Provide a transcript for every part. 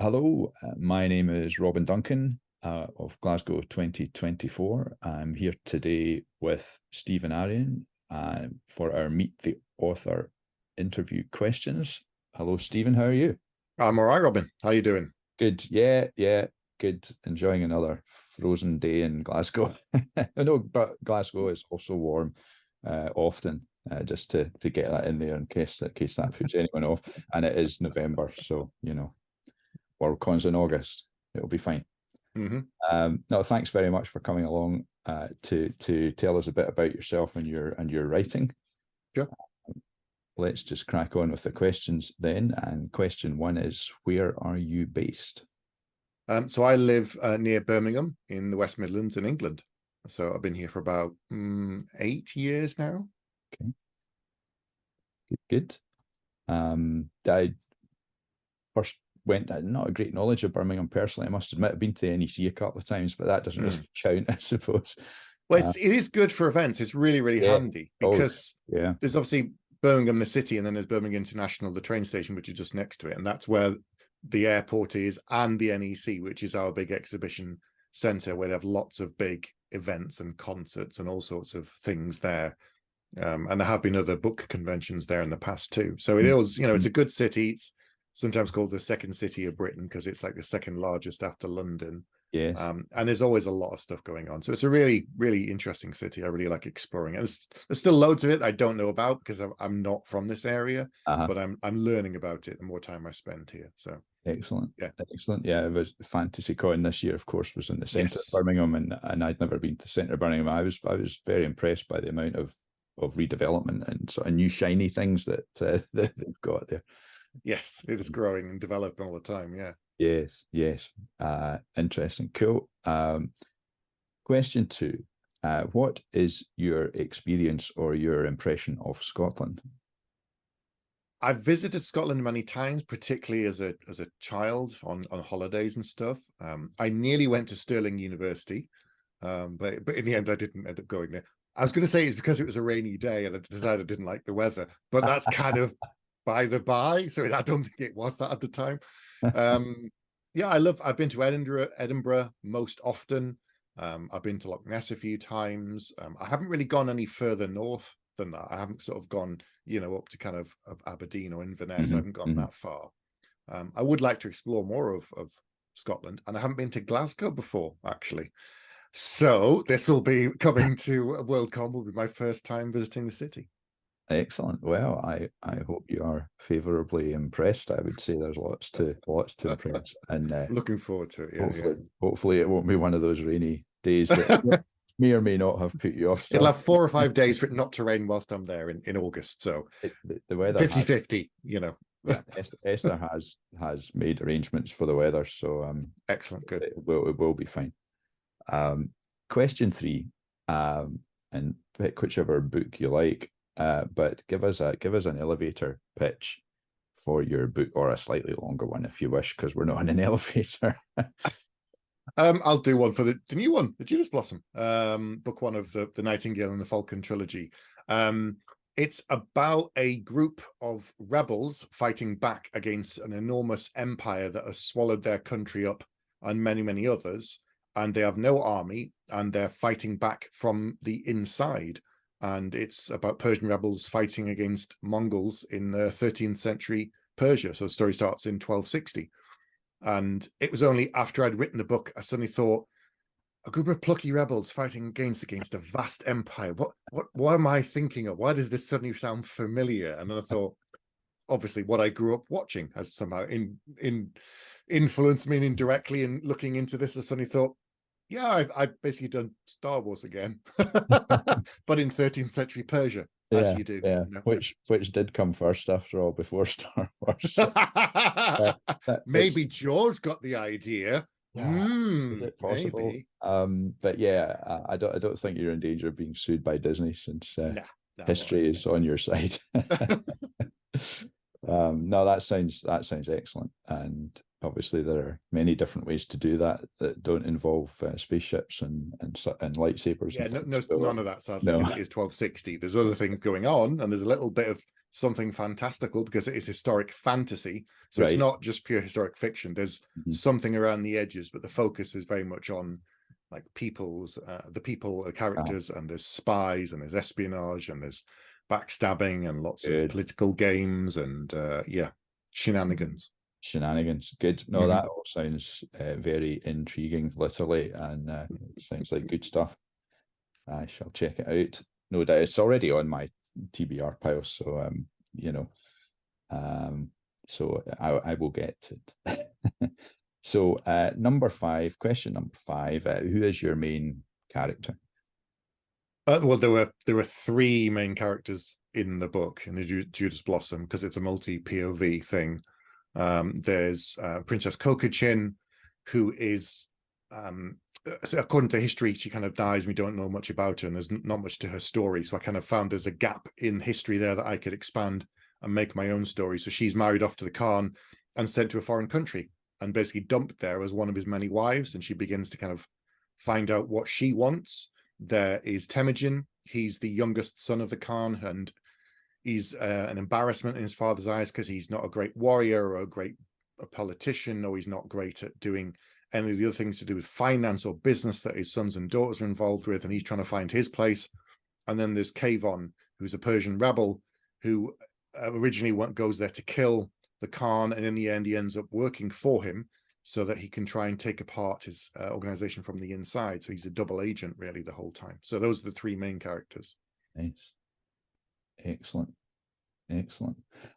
Hello, my name is Robin Duncan of Glasgow 2024. I'm here today with Stephen Aryan for our Meet the Author interview questions. Hello, Stephen. How are you? I'm all right, Robin. How are you doing? Good. Yeah, good. Enjoying another frozen day in Glasgow. I know, but Glasgow is also warm often. Just to get that in there in case that puts anyone off. And it is November, so Worldcon's in August. It'll be fine. No, thanks very much for coming along to tell us a bit about yourself and your writing. Sure. Let's just crack on with the questions then. And question one is, where are you based? So I live near Birmingham in the West Midlands in England. So I've been here for about 8 years now. Okay. Good. I first went, not a great knowledge of Birmingham personally, I must admit. I've been to the NEC a couple of times, but that doesn't really count, I suppose. Well, it is good for events. It's really handy because there's obviously Birmingham, the city, and then there's Birmingham International, the train station, which is just next to it. And that's where the airport is, and the NEC, which is our big exhibition centre, where they have lots of big events and concerts and all sorts of things there. And there have been other book conventions there in the past too. So it is, it's a good city. It's sometimes called the second city of Britain because it's like the second largest after London. Yeah. And there's always a lot of stuff going on. So it's a really interesting city. I really like exploring it. There's still loads of it I don't know about because I'm not from this area, but I'm learning about it the more time I spend here. So excellent. Yeah, it was Fantasy Con this year, of course, was in the centre of Birmingham, and I'd never been to the centre of Birmingham. I was very impressed by the amount of redevelopment and sort of new shiny things that they've got there. Yes, it is growing and developing all the time. Yeah. Yes. Interesting. Cool. Question two. What is your experience or your impression of Scotland? I've visited Scotland many times, particularly as a child on holidays and stuff. I nearly went to Stirling University, but in the end I didn't end up going there. I was going to say it's because it was a rainy day and I decided I didn't like the weather, but that's kind of by the by. So I don't think it was that at the time. I've been to Edinburgh most often. I've been to Loch Ness a few times. I haven't really gone any further north than that. I haven't sort of gone, up to kind of Aberdeen or Inverness. I haven't gone that far. I would like to explore more of Scotland, and I haven't been to Glasgow before, actually. So this will be coming to Worldcon, will be my first time visiting the city. Excellent. Well, I hope you are favourably impressed. I would say there's lots to impress, and looking forward to it. Hopefully, it won't be one of those rainy days that may or may not have put you off. It'll have 4 or 5 days for it not to rain whilst I'm there in August. So the weather 50-50, Yeah, Esther has made arrangements for the weather, so excellent, good. It will be fine. Question 3, and pick whichever book you like. But give us an elevator pitch for your book, or a slightly longer one if you wish, because we're not in an elevator. I'll do one for the new one, the Judas Blossom, book 1 of the Nightingale and the Falcon trilogy. It's about a group of rebels fighting back against an enormous empire that has swallowed their country up and many others, and they have no army, and they're fighting back from the inside. And it's about Persian rebels fighting against Mongols in the 13th century Persia. So the story starts in 1260. And it was only after I'd written the book, I suddenly thought, a group of plucky rebels fighting against a vast empire. What am I thinking of? Why does this suddenly sound familiar? And then I thought, obviously, what I grew up watching has somehow influenced me indirectly. And looking into this, I suddenly thought, yeah, I've basically done Star Wars again, but in 13th century Persia, as you do. Yeah, which did come first, after all, before Star Wars. Maybe George got the idea. Is it possible? Maybe. But yeah, I don't think you're in danger of being sued by Disney, since history is on your side. No, that sounds excellent, and obviously there are many different ways to do that don't involve spaceships and lightsabers. Yeah, none of that, sadly, because it is 1260. There's other things going on, and there's a little bit of something fantastical because it is historic fantasy. So it's Right. not just pure historic fiction. There's something around the edges, but the focus is very much on like the people, characters, and there's spies and there's espionage and there's backstabbing and lots of political games and shenanigans. Shenanigans. Good. No, that all sounds very intriguing, literally, and sounds like good stuff. I shall check it out. No doubt, it's already on my TBR pile, so so I will get it. So question number 5. Who is your main character? Well, there were 3 main characters in the book, in the Judas Blossom, because it's a multi-POV thing. There's Princess Kokochin, who is, so according to history, she kind of dies. We don't know much about her, and there's not much to her story. So I kind of found there's a gap in history there that I could expand and make my own story. So she's married off to the Khan and sent to a foreign country and basically dumped there as one of his many wives. And she begins to kind of find out what she wants. There is Temujin. He's the youngest son of the Khan, and he's an embarrassment in his father's eyes because he's not a great warrior or a politician, or he's not great at doing any of the other things to do with finance or business that his sons and daughters are involved with, and he's trying to find his place. And then there's Kayvon, who's a Persian rebel who originally goes there to kill the Khan, and in the end he ends up working for him so that he can try and take apart his organization from the inside. So he's a double agent really the whole time. So those are the 3 main characters. Nice. Excellent.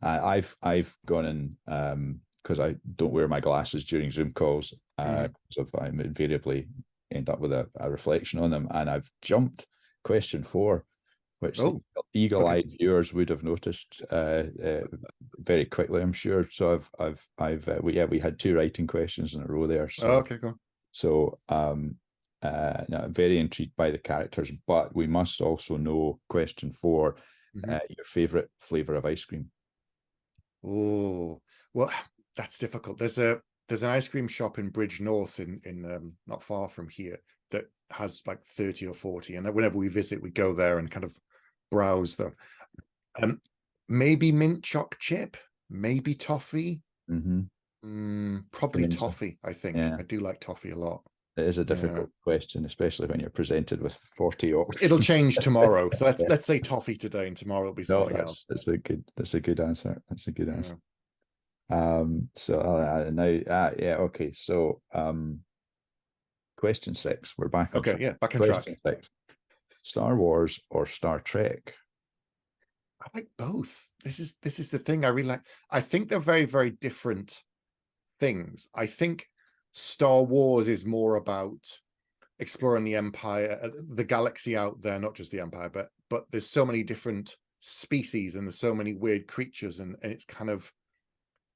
I've gone in because I don't wear my glasses during Zoom calls, because I invariably end up with a reflection on them, and I've jumped question 4, which the eagle-eyed viewers would have noticed very quickly, I'm sure. So we had 2 writing questions in a row there. So, okay, cool. So no, I'm very intrigued by the characters, but we must also know question 4. Your favorite flavor of ice cream? Oh, well, that's difficult. There's an ice cream shop in Bridge North in not far from here that has like 30 or 40, and whenever we visit, we go there and kind of browse them. Maybe mint choc chip, maybe toffee. Probably toffee. I think I do like toffee a lot. It is a difficult question, especially when you're presented with 40 options. It'll change tomorrow. So let's say toffee today, and tomorrow it'll be something else. That's a good answer. That's a good answer. So now, okay. So question 6. We're back. Okay, back on track. 6. Star Wars or Star Trek? I like both. This is the thing I really like. I think they're very, very different things. I think Star Wars is more about exploring the Empire, the galaxy out there, not just the Empire, but there's so many different species and there's so many weird creatures, and it's kind of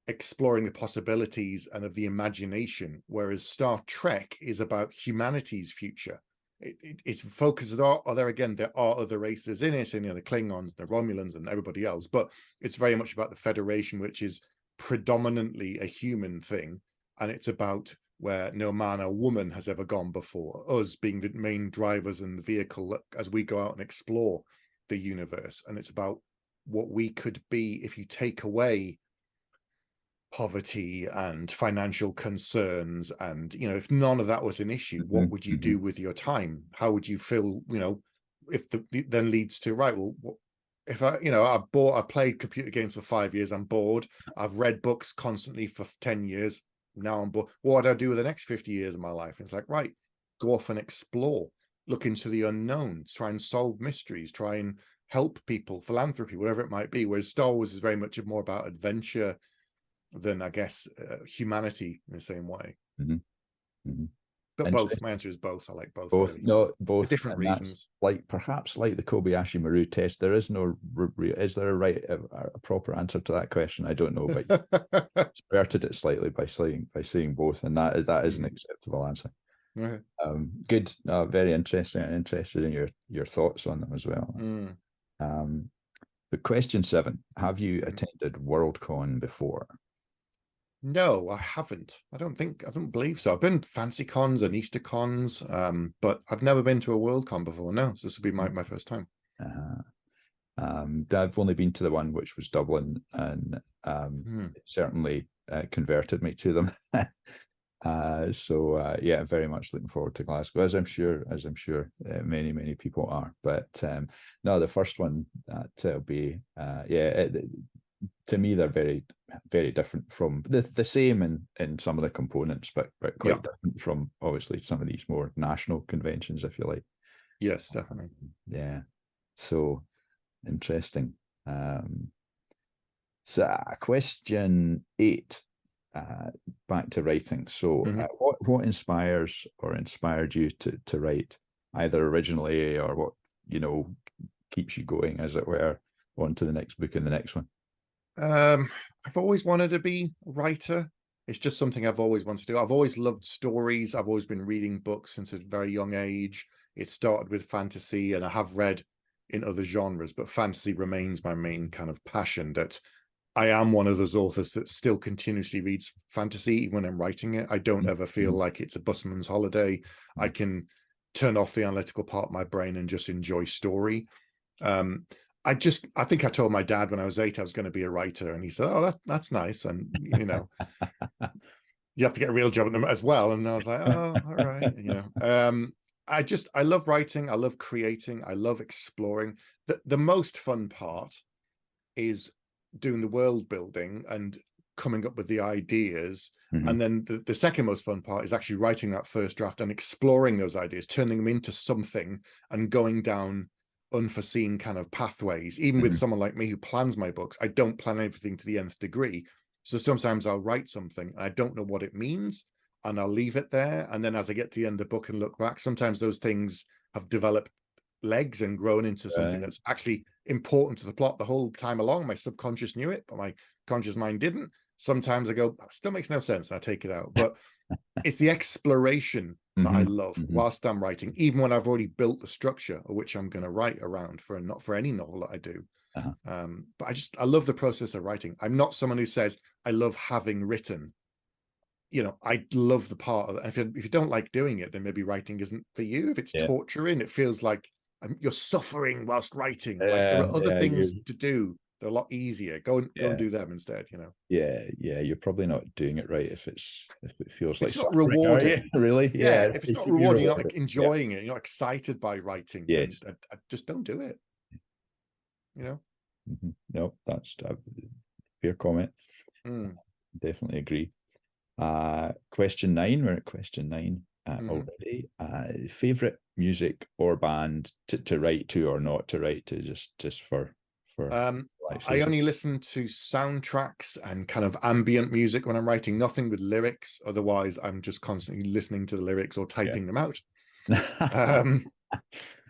exploring the possibilities and of the imagination, whereas Star Trek is about humanity's future. It's focused on, there are other races in it, and the Klingons, the Romulans, and everybody else, but it's very much about the Federation, which is predominantly a human thing, and it's about where no man or woman has ever gone before, us being the main drivers and the vehicle as we go out and explore the universe. And it's about what we could be if you take away poverty and financial concerns, and if none of that was an issue, what would you do with your time? How would you feel, if then leads to, right, well, if I played computer games for 5 years, I'm bored. I've read books constantly for 10 years. Now I'm bored. What do I do with the next 50 years of my life? And it's like, right, go off and explore, look into the unknown, try and solve mysteries, try and help people, philanthropy, whatever it might be. Whereas Star Wars is very much more about adventure than, I guess, humanity in the same way. But both. My answer is both. I like both. Really. No, both. For different reasons. Perhaps like the Kobayashi Maru test, there is no. Is there a proper answer to that question? I don't know, but subverted it slightly by saying both, and that is an acceptable answer. Okay. Good. Very interesting. I'm interested in your thoughts on them as well. But question 7: have you attended Worldcon before? No, I haven't. I don't believe so. I've been fancy cons and Easter cons, but I've never been to a Worldcon before. No, so this will be my first time. I've only been to the one which was Dublin, and it certainly converted me to them. So yeah, very much looking forward to Glasgow, as I'm sure many people are. But no, the first one, that'll be to me they're very different from the same in some of the components, but quite different from obviously some of these more national conventions, if you like. Yes, definitely. Yeah, so interesting. So question 8. Back to writing. So, what inspires or inspired you to write, either originally or what keeps you going, as it were, on to the next book and the next one? I've always wanted to be a writer. It's just something I've always wanted to do. I've always loved stories. I've always been reading books since a very young age. It started with fantasy, and I have read in other genres, but fantasy remains my main kind of passion. That I am one of those authors that still continuously reads fantasy, even when I'm writing it. I don't ever feel like it's a busman's holiday. I can turn off the analytical part of my brain and just enjoy story. I think I told my dad when I was 8 I was going to be a writer, and he said, "Oh, that's nice, and you have to get a real job at them as well." And I was like, "Oh, all right." I love writing. I love creating. I love exploring. The most fun part is doing the world building and coming up with the ideas, and then the second most fun part is actually writing that first draft and exploring those ideas, turning them into something, and going down unforeseen kind of pathways. Even with someone like me who plans my books, I don't plan everything to the nth degree. So sometimes I'll write something and I don't know what it means, and I'll leave it there, and then as I get to the end of the book and look back, sometimes those things have developed legs and grown into something that's actually important to the plot the whole time along. My subconscious knew it, but my conscious mind didn't. Sometimes I go, still makes no sense, and I take it out. But it's the exploration that I love whilst I'm writing, even when I've already built the structure of which I'm going to write around for any novel that I do. But I love the process of writing. I'm not someone who says I love having written. I love the part of it. If you don't like doing it, then maybe writing isn't for you. If it's torturing, it feels like you're suffering whilst writing. Like there are other things to do. They're a lot easier. Go and do them instead. Yeah, you're probably not doing it right if it feels like it's not suffering, rewarding. really? Yeah, if it's not rewarding, you're not like enjoying it, you're not excited by writing. Then I just don't do it. No, that's a fair comment. Definitely agree. Question 9. We're at question 9 already. Favorite music or band to write to or not to write to, just for I only listen to soundtracks and kind of ambient music when I'm writing, nothing with lyrics. Otherwise I'm just constantly listening to the lyrics or typing them out.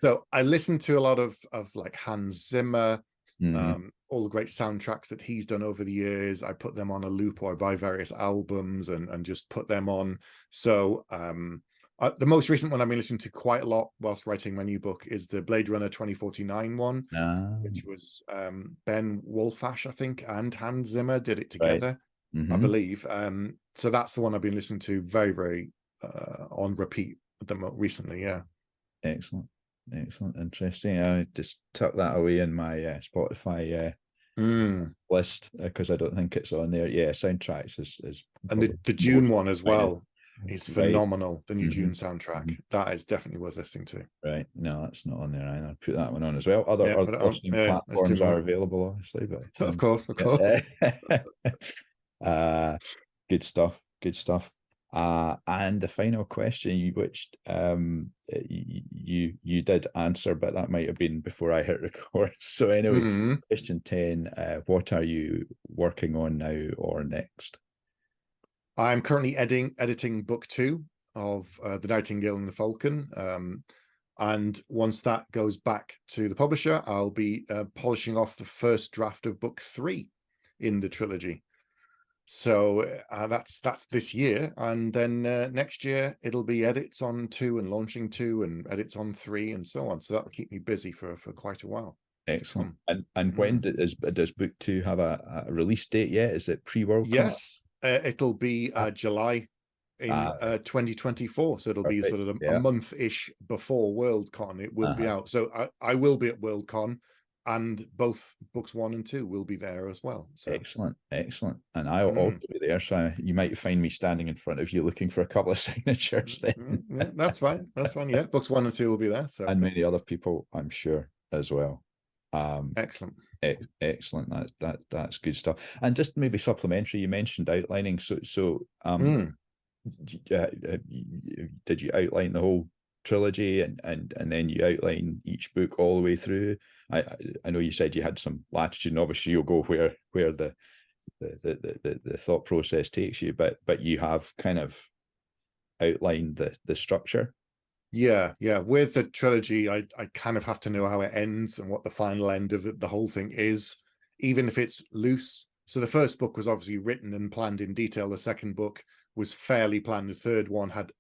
So I listen to a lot of like Hans Zimmer, all the great soundtracks that he's done over the years. I put them on a loop, or I buy various albums and just put them on. So the most recent one I've been listening to quite a lot whilst writing my new book is the Blade Runner 2049 one, which was Ben Wolfash, I think, and Hans Zimmer did it together, I believe. So that's the one I've been listening to very, very on repeat recently. Excellent, interesting. I just tuck that away in my Spotify list because I don't think it's on there. Soundtracks is and the Dune one as well is phenomenal. The new Dune soundtrack, that is definitely worth listening to. Right, no, that's not on there either. Put that one on as well. Other listening platforms are available, obviously, but of course. Good stuff. And the final question, which you did answer, but that might have been before I hit record. So anyway, question 10, what are you working on now or next? I'm currently editing book 2 of The Nightingale and the Falcon. And once that goes back to the publisher, I'll be polishing off the first draft of book 3 in the trilogy. So that's this year, and then next year it'll be edits on 2 and launching 2 and edits on 3 and so on. So that'll keep me busy for quite a while. Excellent. And when does book 2 have a release date yet? Is it pre-World Cup? Yes, it'll be July in 2024. So it'll be sort of a month-ish before Worldcon. It will be out. So I will be at Worldcon. and both books 1 and 2 will be there as well. So excellent. And I'll also be there, so you might find me standing in front of you looking for a couple of signatures then. Yeah, that's fine. Yeah, books 1 and 2 will be there. So and many other people, I'm sure, as well. Excellent. Excellent. That's good stuff. And just maybe supplementary, you mentioned outlining. Did you outline the whole trilogy and then you outline each book all the way through? I know you said you had some latitude, and obviously you'll go where the thought process takes you, but you have kind of outlined the structure. Yeah. With the trilogy, I kind of have to know how it ends and what the final end of the whole thing is, even if it's loose. So the first book was obviously written and planned in detail. The second book was fairly planned. The third one had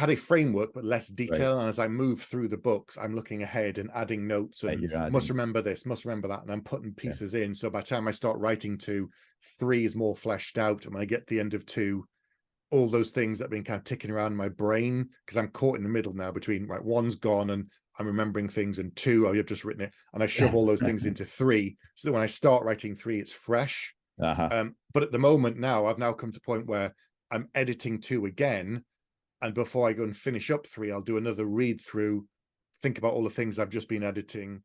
a framework but less detail. Right. And as I move through the books, I'm looking ahead and adding notes and must remember this, must remember that, and I'm putting pieces in. So by the time I start writing 2, 3 is more fleshed out, and when I get to the end of 2, all those things that have been kind of ticking around in my brain, because I'm caught in the middle now between, right, 1's gone and I'm remembering things, and 2, I've just written it, and I shove all those things into 3, so that when I start writing 3, it's fresh. But at the moment now, I've now come to a point where I'm editing 2 again, and before I go and finish up 3, I'll do another read through, think about all the things I've just been editing,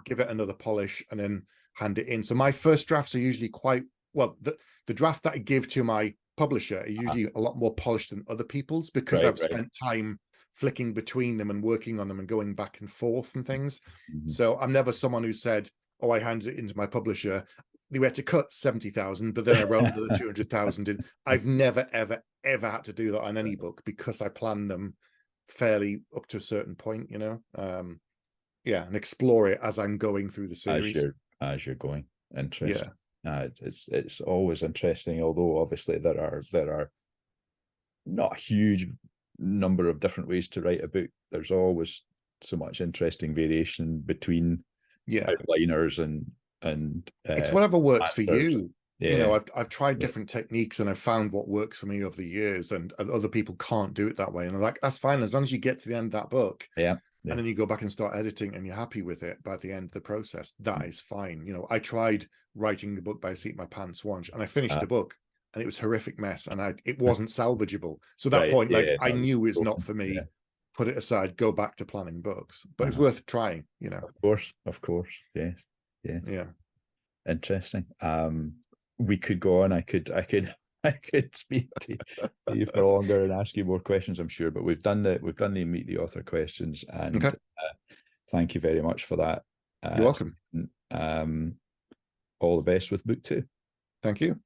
give it another polish, and then hand it in. So my first drafts are usually quite, well, the draft that I give to my publisher are usually a lot more polished than other people's, because I've spent time flicking between them and working on them and going back and forth and things. So I'm never someone who said, oh, I handed it into my publisher, they had to cut 70,000, but then I wrote another 200,000 in. I've never, ever had to do that on any book, because I plan them fairly up to a certain point, and explore it as I'm going through the series. As you're going. Interesting. It's always interesting, although obviously there are not a huge number of different ways to write a book. There's always so much interesting variation between outliners and it's whatever works for you. I've tried different techniques, and I've found what works for me over the years, and other people can't do it that way, and I'm like, that's fine, as long as you get to the end of that book and then you go back and start editing and you're happy with it by the end of the process, that is fine. I tried writing the book by the seat of my pants once, and I finished the book and it was a horrific mess, and it wasn't salvageable. So at that point, I knew it's not for me. Put it aside, go back to planning books, but it's worth trying. Of course. Yeah. Interesting. We could go on. I could speak to you for longer and ask you more questions, I'm sure, but we've done the meet the author questions, and thank you very much for that. You're welcome. All the best with book 2. Thank you.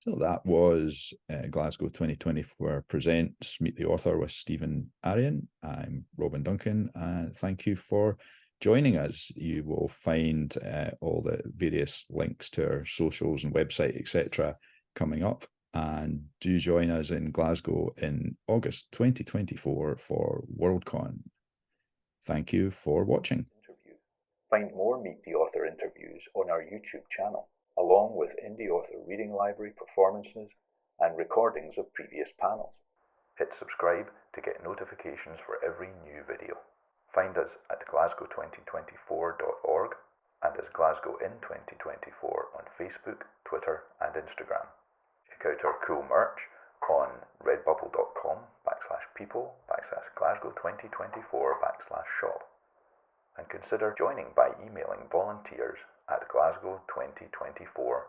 So that was Glasgow 2024 presents Meet the Author with Stephen Aryan. I'm Robin Duncan, and thank you for joining us. You will find all the various links to our socials and website, etc., coming up. And do join us in Glasgow in August 2024 for Worldcon. Thank you for watching. Find more Meet the Author interviews on our YouTube channel, along with Indie Author Reading Library performances and recordings of previous panels. Hit subscribe to get notifications for every new video. Find us at glasgow2024.org and as Glasgow in 2024 on Facebook, Twitter and Instagram. Check out our cool merch on redbubble.com/people/Glasgow2024/shop. And consider joining by emailing volunteers at glasgow2024